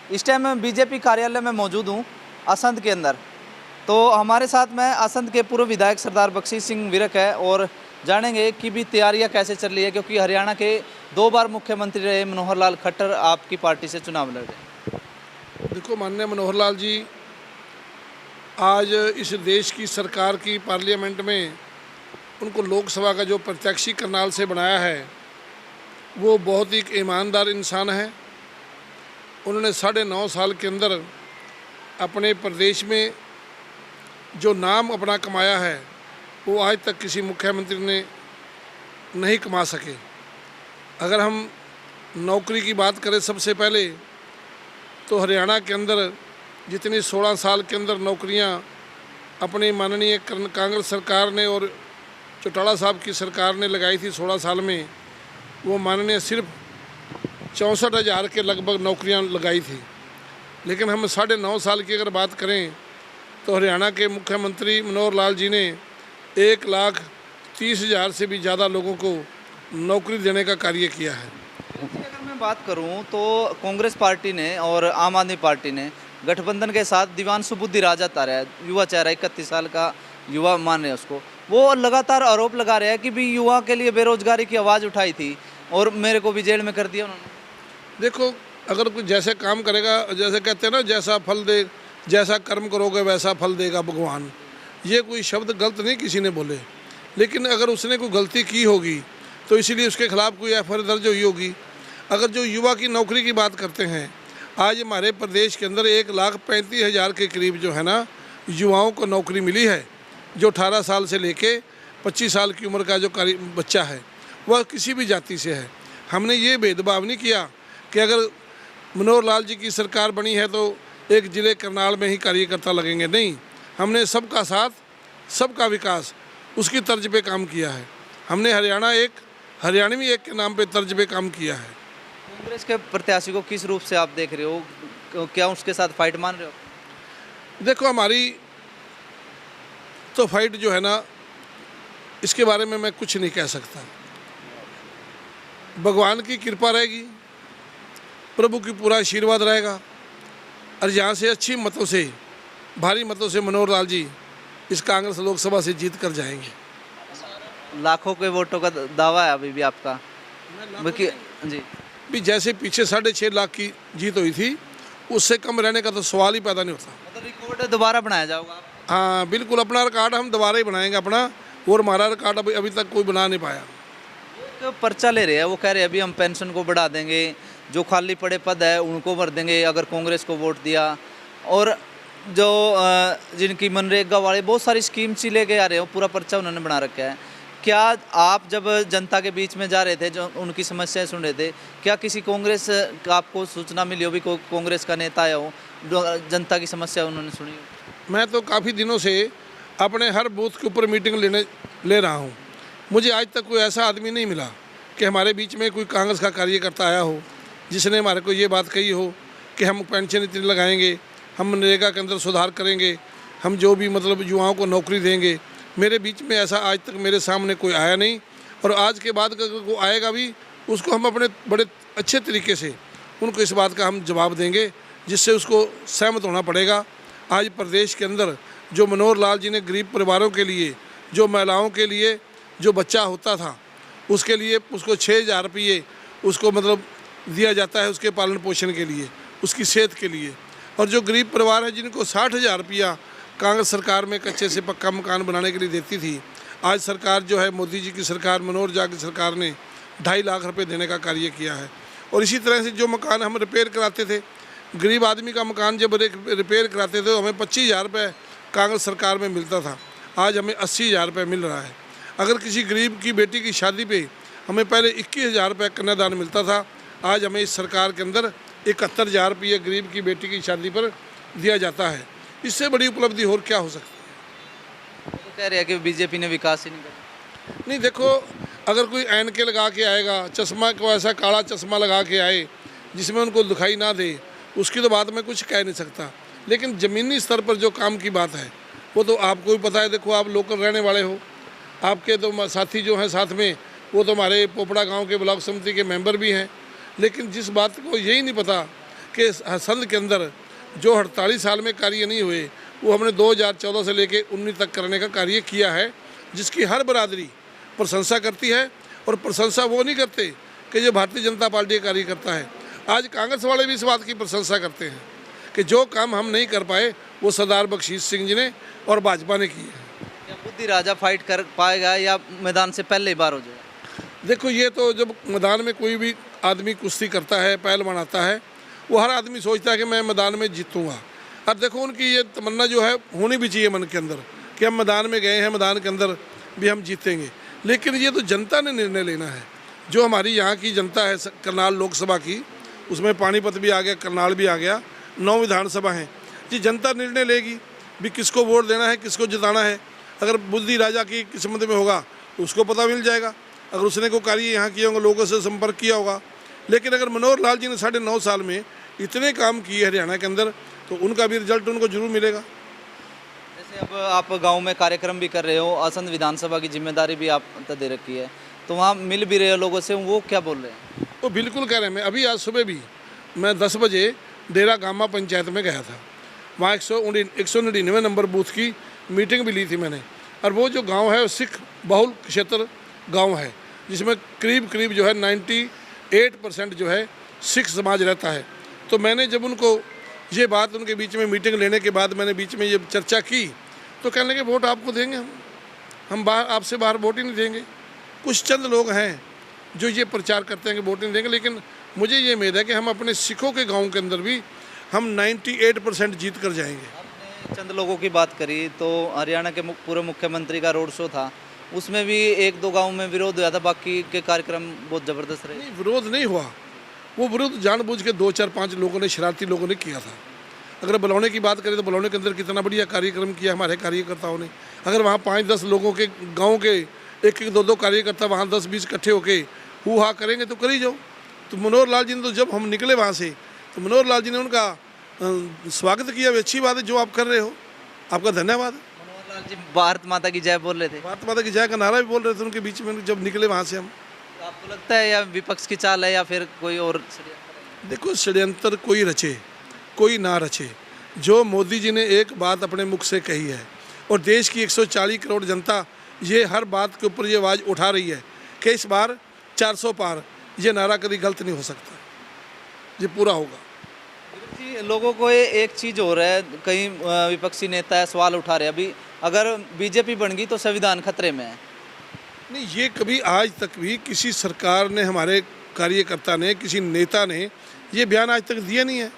इस टाइम मैं बीजेपी कार्यालय में मौजूद हूँ असंध के अंदर। तो हमारे साथ में असंध के पूर्व विधायक सरदार बख्शी सिंह विरक है और जानेंगे कि भी तैयारियां कैसे चल रही है, क्योंकि हरियाणा के 2 बार मुख्यमंत्री रहे मनोहर लाल खट्टर आपकी पार्टी से चुनाव लड़ रहे। देखो, माननीय मनोहर लाल जी आज इस देश की सरकार की पार्लियामेंट में उनको लोकसभा का जो प्रत्याशी करनाल से बनाया है वो बहुत ही एक ईमानदार इंसान है। उन्होंने 9.5 साल के अंदर अपने प्रदेश में जो नाम अपना कमाया है वो आज तक किसी मुख्यमंत्री ने नहीं कमा सके। अगर हम नौकरी की बात करें सबसे पहले तो हरियाणा के अंदर जितनी 16 साल के अंदर नौकरियां अपनी माननीय कांग्रेस सरकार ने और चौटाला साहब की सरकार ने लगाई थी 16 साल में, वो माननीय सिर्फ 64,000 के लगभग नौकरियां लगाई थी। लेकिन हम 9.5 साल की अगर बात करें तो हरियाणा के मुख्यमंत्री मनोहर लाल जी ने 1,30,000 से भी ज़्यादा लोगों को नौकरी देने का कार्य किया है। अगर मैं बात करूं तो कांग्रेस पार्टी ने और आम आदमी पार्टी ने गठबंधन के साथ दिवानसु बुद्धि राजा तारा है, युवा चेहरा 31 साल का युवा मान रहे हैं उसको, वो लगातार आरोप लगा रहे हैं कि भी युवा के लिए बेरोजगारी की आवाज़ उठाई थी और मेरे को भी जेल में कर दिया उन्होंने। देखो, अगर कोई जैसे काम करेगा, जैसे कहते हैं ना, जैसा फल दे, जैसा कर्म करोगे वैसा फल देगा भगवान, ये कोई शब्द गलत नहीं किसी ने बोले। लेकिन अगर उसने कोई गलती की होगी तो इसीलिए उसके खिलाफ कोई एफआईआर दर्ज हुई होगी। अगर जो युवा की नौकरी की बात करते हैं, आज हमारे प्रदेश के अंदर 1,35,000 के करीब जो है ना युवाओं को नौकरी मिली है। जो 18 साल से लेके 25 साल की उम्र का जो बच्चा है वह किसी भी जाति से है। हमने ये भेदभाव नहीं किया कि अगर मनोहर लाल जी की सरकार बनी है तो एक ज़िले करनाल में ही कार्यकर्ता लगेंगे, नहीं। हमने सबका साथ सबका विकास उसकी तर्ज पे काम किया है। हमने हरियाणवी एक के नाम पे तर्ज पे काम किया है। कांग्रेस के प्रत्याशी को किस रूप से आप देख रहे हो, क्या उसके साथ फाइट मान रहे हो? देखो, हमारी तो फाइट जो है ना, इसके बारे में मैं कुछ नहीं कह सकता। भगवान की कृपा रहेगी, प्रभु की पूरा आशीर्वाद रहेगा और यहाँ से अच्छी मतों से, भारी मतों से मनोहर लाल जी इस कांग्रेस लोकसभा से जीत कर जाएंगे। लाखों के वोटों का दावा है अभी भी आपका जी? भी जैसे पीछे 6.5 लाख की जीत हुई थी उससे कम रहने का तो सवाल ही पैदा नहीं होता। मतलब रिकॉर्ड दोबारा बनाया जाएगा? हाँ बिल्कुल, अपना रिकॉर्ड हम दोबारा ही बनाएंगे अपना, और हमारा रिकॉर्ड अभी तक कोई बना नहीं पाया। एक पर्चा ले रहे हैं, वो कह रहे हैं अभी हम पेंशन को बढ़ा देंगे, जो खाली पड़े पद है उनको भर देंगे अगर कांग्रेस को वोट दिया, और जो जिनकी मनरेगा वाले बहुत सारी स्कीम सी लेके आ रहे हो, पूरा पर्चा उन्होंने बना रखा है। क्या आप जब जनता के बीच में जा रहे थे, जो उनकी समस्याएं सुन रहे थे, क्या किसी कांग्रेस का आपको सूचना मिली हो भी कोई कांग्रेस का नेता आया हो, जनता की समस्या उन्होंने सुनी हो? मैं तो काफ़ी दिनों से अपने हर बूथ के ऊपर मीटिंग ले रहा हूँ। मुझे आज तक कोई ऐसा आदमी नहीं मिला कि हमारे बीच में कोई कांग्रेस का कार्यकर्ता आया हो जिसने हमारे को ये बात कही हो कि हम पेंशन इतनी लगाएंगे, हम मनरेगा के अंदर सुधार करेंगे, हम जो भी मतलब युवाओं को नौकरी देंगे। मेरे बीच में ऐसा आज तक मेरे सामने कोई आया नहीं, और आज के बाद अगर कोई आएगा भी उसको हम अपने बड़े अच्छे तरीके से उनको इस बात का हम जवाब देंगे जिससे उसको सहमत होना पड़ेगा। आज प्रदेश के अंदर जो मनोहर लाल जी ने गरीब परिवारों के लिए, जो महिलाओं के लिए जो बच्चा होता था उसके लिए उसको 6,000 रुपये उसको मतलब दिया जाता है उसके पालन पोषण के लिए, उसकी सेहत के लिए। और जो गरीब परिवार है जिनको 60,000 रुपया कांग्रेस सरकार में कच्चे से पक्का मकान बनाने के लिए देती थी, आज सरकार जो है मोदी जी की सरकार, मनोहर जी की सरकार ने 2.5 लाख रुपए देने का कार्य किया है। और इसी तरह से जो मकान हम रिपेयर कराते थे, गरीब आदमी का मकान जब रिपेयर कराते थे तो हमें 25,000 रुपये कांग्रेस सरकार में मिलता था, आज हमें 80,000 रुपये मिल रहा है। अगर किसी गरीब की बेटी की शादी पे हमें पहले 21,000 रुपये कन्यादान मिलता था, आज हमें इस सरकार के अंदर 71,000 रुपये गरीब की बेटी की शादी पर दिया जाता है। इससे बड़ी उपलब्धि और क्या हो सकती है? तो कह रहे हैं कि बीजेपी ने विकास ही नहीं किया। नहीं, देखो, अगर कोई ऐनके लगा के आएगा, चश्मा को ऐसा काला चश्मा लगा के आए जिसमें उनको दिखाई ना दे, उसकी तो बात मैं कुछ कह नहीं सकता। लेकिन ज़मीनी स्तर पर जो काम की बात है वो तो आपको भी पता है। देखो, आप लोकल रहने वाले हो, आपके तो साथी जो हैं साथ में वो तो हमारे पोपड़ा गांव के ब्लॉक समिति के मेंबर भी हैं। लेकिन जिस बात को यही नहीं पता कि संघ के अंदर जो 48 साल में कार्य नहीं हुए वो हमने 2014 से लेके 19 तक करने का कार्य किया है, जिसकी हर बरादरी प्रशंसा करती है। और प्रशंसा वो नहीं करते कि जो भारतीय जनता पार्टी का कार्य करता है। आज कांग्रेस वाले भी इस बात की प्रशंसा करते हैं कि जो काम हम नहीं कर पाए वो सरदार बख्शीश सिंह जी ने और भाजपा ने किए हैं। क्या बुद्धि राजा फाइट कर पाएगा या मैदान से पहले ही बार हो जाएगा? देखो, ये तो जब मैदान में कोई भी आदमी कुश्ती करता है, पहलवान आता है, वो हर आदमी सोचता है कि मैं मैदान में जीतूंगा। अब देखो, उनकी ये तमन्ना जो है होनी भी चाहिए मन के अंदर कि हम मैदान में गए हैं, मैदान के अंदर भी हम जीतेंगे। लेकिन ये तो जनता ने निर्णय लेना है। जो हमारी यहाँ की जनता है करनाल लोकसभा की, उसमें पानीपत भी आ गया, करनाल भी आ गया, 9 विधानसभा हैं जी। जनता निर्णय लेगी भी किसको वोट देना है, किसको जिताना है। अगर बुद्धि राजा की किस्मत में होगा तो उसको पता मिल जाएगा, अगर उसने कोई कार्य यहाँ किया होगा, लोगों से संपर्क किया होगा। लेकिन अगर मनोहर लाल जी ने 9.5 साल में इतने काम किए हरियाणा के अंदर, तो उनका भी रिजल्ट उनको जरूर मिलेगा। जैसे अब आप गांव में कार्यक्रम भी कर रहे हो, असंध विधानसभा की जिम्मेदारी भी आप दे रखी है, तो वहाँ मिल भी रहे हो लोगों से, वो क्या बोल रहे हैं? वो बिल्कुल कह रहे हैं। मैं अभी आज सुबह भी मैं 10 बजे डेरा गामा पंचायत में गया था। वहाँ 199 नंबर बूथ की मीटिंग भी ली थी मैंने। और वो जो गांव है वो सिख बहुल क्षेत्र गांव है, जिसमें करीब करीब जो है 98% जो है सिख समाज रहता है। तो मैंने जब उनको ये बात, उनके बीच में मीटिंग लेने के बाद मैंने बीच में ये चर्चा की, तो कहने लगे वोट आपको देंगे हम बाहर, आपसे बाहर वोट ही नहीं देंगे। कुछ चंद लोग हैं जो ये प्रचार करते हैं कि वोट नहीं देंगे, लेकिन मुझे ये उम्मीद है कि हम अपने सिखों के गांव के अंदर भी हम 98% जीत कर जाएंगे। आपने चंद लोगों की बात करी, तो हरियाणा के पूर्व मुख्यमंत्री का रोड शो था, उसमें भी 1-2 गाँव में विरोध हुआ था, बाकी के कार्यक्रम बहुत ज़बरदस्त रहे। नहीं, विरोध नहीं हुआ। वो विरोध जानबूझ के 2, 4, 5 लोगों ने, शरारती लोगों ने किया था। अगर बलौने की बात करें तो बलौने के अंदर कितना बढ़िया कार्यक्रम किया हमारे कार्यकर्ताओं ने। अगर वहाँ 5-10 लोगों के गांव के 1-1, 2-2 कार्यकर्ता वहाँ 10-20 इकट्ठे होके हु हा करेंगे तो कर ही जाओ। तो मनोहर लाल जी ने, तो जब हम निकले वहाँ से, तो मनोहर लाल जी ने उनका स्वागत किया। अच्छी बात है जो आप कर रहे हो, आपका धन्यवाद। मनोहर लाल जी भारत माता की जय बोल रहे थे, भारत माता की जय का नारा भी बोल रहे थे उनके बीच में जब निकले वहाँ से हम। तो आपको लगता है या विपक्ष की चाल है या फिर कोई और षड्यंत्र है? देखो, षड्यंत्र कोई रचे कोई ना रचे, जो मोदी जी ने एक बात अपने मुख से कही है और देश की 140 करोड़ जनता ये हर बात के ऊपर ये आवाज़ उठा रही है कि इस बार 400 पार, ये नारा कभी गलत नहीं हो सकता, ये पूरा होगा। जी, लोगों को एक चीज़ हो रहा है, कई विपक्षी नेता सवाल उठा रहे हैं, अभी अगर बीजेपी बन गई तो संविधान खतरे में है। नहीं, ये कभी आज तक भी किसी सरकार ने, हमारे कार्यकर्ता ने, किसी नेता ने ये बयान आज तक दिया नहीं है।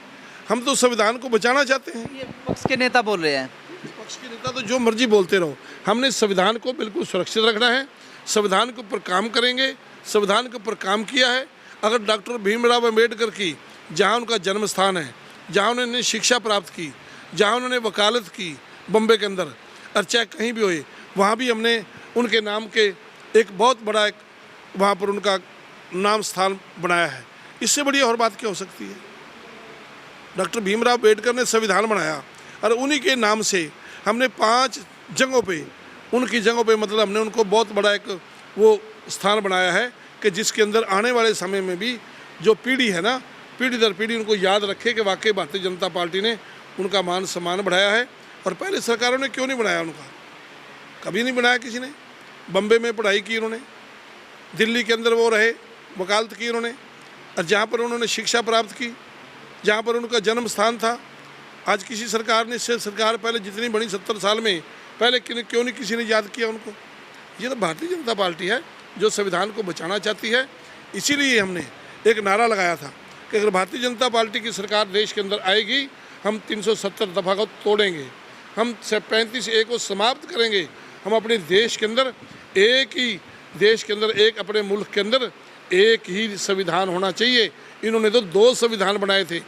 हम तो संविधान को बचाना चाहते हैं। ये विपक्ष के नेता बोल रहे हैं। विपक्ष के नेता तो जो मर्जी बोलते रहो, हमने संविधान को बिल्कुल सुरक्षित रखना है, संविधान के ऊपर काम करेंगे, संविधान के ऊपर काम किया है। अगर डॉक्टर भीमराव अम्बेडकर की, जहाँ उनका जन्म स्थान है, जहाँ उन्होंने शिक्षा प्राप्त की, जहाँ उन्होंने वकालत की बम्बे के अंदर, और चाहे कहीं भी हुए, वहाँ भी हमने उनके नाम के एक बहुत बड़ा वहाँ पर उनका नाम स्थान बनाया है। इससे बड़ी और बात क्या हो सकती है? डॉक्टर भीमराव अम्बेडकर ने संविधान बनाया और उन्हीं के नाम से हमने 5 जगहों पे, उनकी जगहों पे मतलब हमने उनको बहुत बड़ा एक वो स्थान बनाया है कि जिसके अंदर आने वाले समय में भी जो पीढ़ी है ना, पीढ़ी दर पीढ़ी उनको याद रखे कि वाकई भारतीय जनता पार्टी ने उनका मान सम्मान बढ़ाया है। और पहले सरकारों ने क्यों नहीं बनाया उनका? कभी नहीं बनाया किसी ने। बम्बे में पढ़ाई की उन्होंने, दिल्ली के अंदर वो रहे, वकालत की उन्होंने, और जहाँ पर उन्होंने शिक्षा प्राप्त की, जहाँ पर उनका जन्म स्थान था। आज किसी सरकार ने, इससे सरकार पहले जितनी बड़ी 70 साल में, पहले क्यों नहीं किसी ने याद किया उनको? ये तो भारतीय जनता पार्टी है जो संविधान को बचाना चाहती है। इसीलिए हमने एक नारा लगाया था कि अगर भारतीय जनता पार्टी की सरकार देश के अंदर आएगी, हम 370 दफ़ा को तोड़ेंगे, हम 35A को समाप्त करेंगे। हम अपने देश के अंदर एक ही देश के अंदर, एक अपने मुल्क के अंदर एक ही संविधान होना चाहिए। इन्होंने तो 2 संविधान बनाए थे।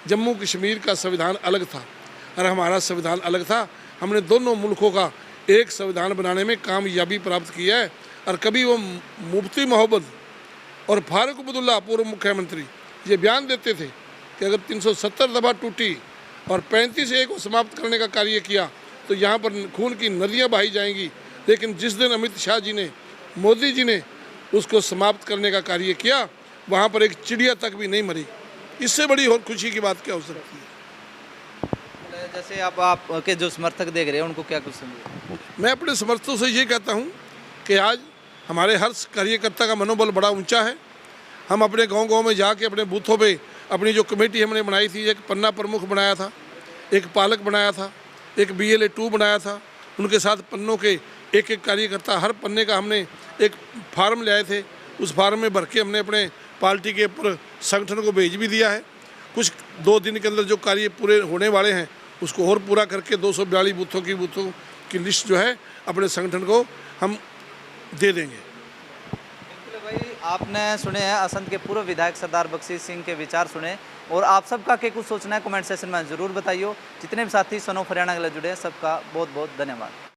जम्मू कश्मीर का संविधान अलग था और हमारा संविधान अलग था। हमने दोनों मुल्कों का एक संविधान बनाने में कामयाबी प्राप्त किया है। और कभी वो मुफ्ती मोहब्बत और फारूक अब्दुल्ला पूर्व मुख्यमंत्री ये बयान देते थे कि अगर 370 दफ़ा टूटी और 35A को समाप्त करने का कार्य किया तो यहाँ पर खून की नदियाँ बहाई जाएंगी। लेकिन जिस दिन अमित शाह जी ने, मोदी जी ने उसको समाप्त करने का कार्य किया, वहाँ पर एक चिड़िया तक भी नहीं मरी। इससे बड़ी और खुशी की बात क्या हो सकती है। जैसे आपके जो समर्थक देख रहे हैं उनको क्या कुछ समझे? मैं अपने समर्थकों से ये कहता हूँ कि आज हमारे हर कार्यकर्ता का मनोबल बड़ा ऊंचा है। हम अपने गांव-गांव में जाके अपने बूथों पे अपनी जो कमेटी हमने बनाई थी, एक पन्ना प्रमुख बनाया था, एक पालक बनाया था, एक BLA 2 बनाया था, उनके साथ पन्नों के एक एक कार्यकर्ता, हर पन्ने का हमने एक फार्म ले आए थे। उस फार्म में भर के हमने अपने पार्टी के ऊपर संगठन को भेज भी दिया है। कुछ 2 दिन के अंदर जो कार्य पूरे होने वाले हैं उसको और पूरा करके 242 बूथों की लिस्ट जो है अपने संगठन को हम दे देंगे। बिल्कुल भाई, आपने सुने हैं असंध के पूर्व विधायक सरदार बख्शी सिंह के विचार सुने, और आप सबका क्या कुछ सोचना है कमेंट सेक्शन में ज़रूर बताइए। जितने भी साथी सन ऑफ हरियाणा के लिए जुड़े हैं सबका बहुत बहुत धन्यवाद।